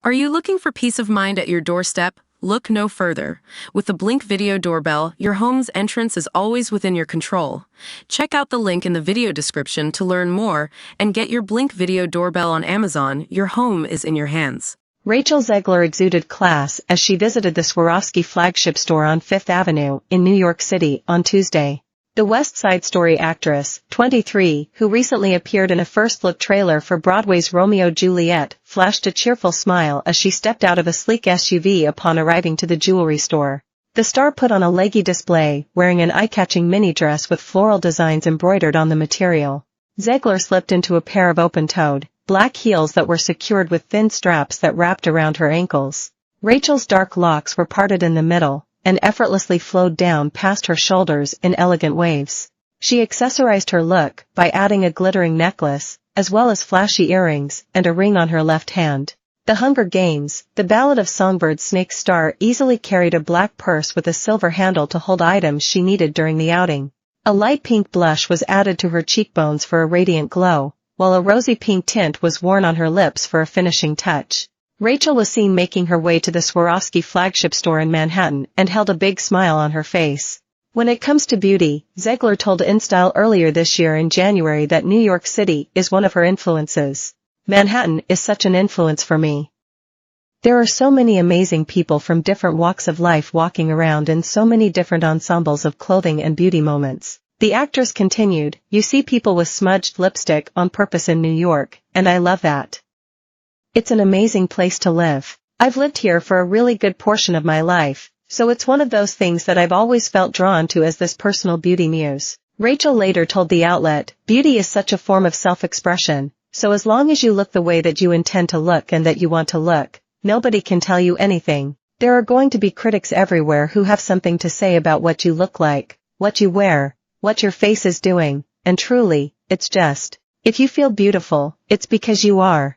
Are you looking for peace of mind at your doorstep? Look no further. With the Blink Video Doorbell, your home's entrance is always within your control. Check out the link in the video description to learn more and get your Blink Video Doorbell on Amazon. Your home is in your hands. Rachel Zegler exuded class as she visited the Swarovski flagship store on Fifth Avenue in New York City on Tuesday. The West Side Story actress, 23, who recently appeared in a first-look trailer for Broadway's Romeo and Juliet, flashed a cheerful smile as she stepped out of a sleek SUV upon arriving to the jewelry store. The star put on a leggy display, wearing an eye-catching mini-dress with floral designs embroidered on the material. Zegler slipped into a pair of open-toed, black heels that were secured with thin straps that wrapped around her ankles. Rachel's dark locks were parted in the middle, and effortlessly flowed down past her shoulders in elegant waves. She accessorized her look by adding a glittering necklace, as well as flashy earrings, and a ring on her left hand. The Hunger Games, The Ballad of Songbird Snake's star easily carried a black purse with a silver handle to hold items she needed during the outing. A light pink blush was added to her cheekbones for a radiant glow, while a rosy pink tint was worn on her lips for a finishing touch. Rachel was seen making her way to the Swarovski flagship store in Manhattan and held a big smile on her face. When it comes to beauty, Zegler told InStyle earlier this year in January that New York City is one of her influences. Manhattan is such an influence for me. There are so many amazing people from different walks of life walking around in so many different ensembles of clothing and beauty moments. The actress continued, "You see people with smudged lipstick on purpose in New York, and I love that. It's an amazing place to live. I've lived here for a really good portion of my life, so it's one of those things that I've always felt drawn to as this personal beauty muse." Rachel later told the outlet, "Beauty is such a form of self-expression, so as long as you look the way that you intend to look and that you want to look, nobody can tell you anything. There are going to be critics everywhere who have something to say about what you look like, what you wear, what your face is doing, and truly, it's just, if you feel beautiful, it's because you are.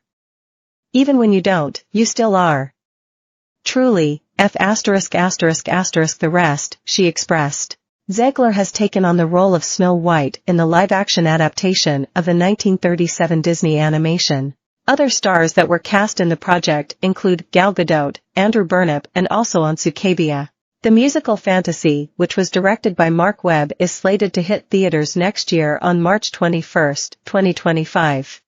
Even when you don't, you still are. Truly, the rest," she expressed. Zegler has taken on the role of Snow White in the live-action adaptation of the 1937 Disney animation. Other stars that were cast in the project include Gal Gadot, Andrew Burnip, and also Ansu Kabia. The musical fantasy, which was directed by Mark Webb, is slated to hit theaters next year on March 21, 2025.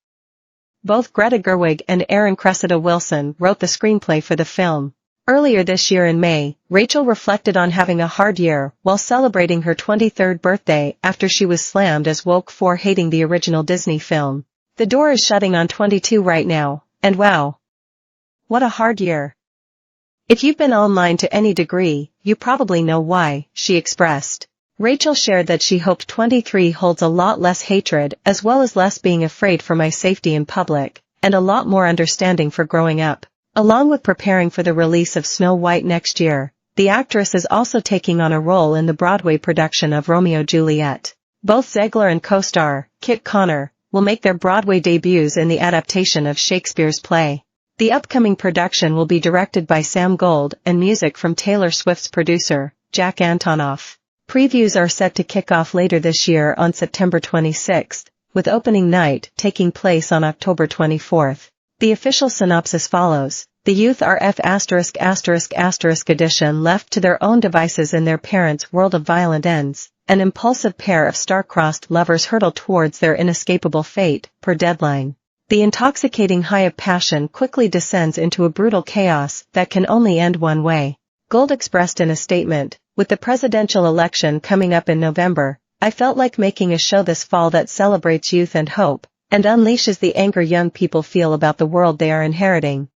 Both Greta Gerwig and Aaron Cressida Wilson wrote the screenplay for the film. Earlier this year in May, Rachel reflected on having a hard year while celebrating her 23rd birthday after she was slammed as woke for hating the original Disney film. "The door is shutting on 22 right now, and wow. What a hard year. If you've been online to any degree, you probably know why," she expressed. Rachel shared that she hoped 23 holds a lot less hatred as well as less being afraid for my safety in public, and a lot more understanding for growing up. Along with preparing for the release of Snow White next year, the actress is also taking on a role in the Broadway production of Romeo and Juliet. Both Zegler and co-star, Kit Connor, will make their Broadway debuts in the adaptation of Shakespeare's play. The upcoming production will be directed by Sam Gold and music from Taylor Swift's producer, Jack Antonoff. Previews are set to kick off later this year on September 26, with opening night taking place on October 24. The official synopsis follows. The youth are edition left to their own devices in their parents' world of violent ends. An impulsive pair of star-crossed lovers hurtle towards their inescapable fate, per Deadline. The intoxicating high of passion quickly descends into a brutal chaos that can only end one way. Gold expressed in a statement, "With the presidential election coming up in November, I felt like making a show this fall that celebrates youth and hope, and unleashes the anger young people feel about the world they are inheriting."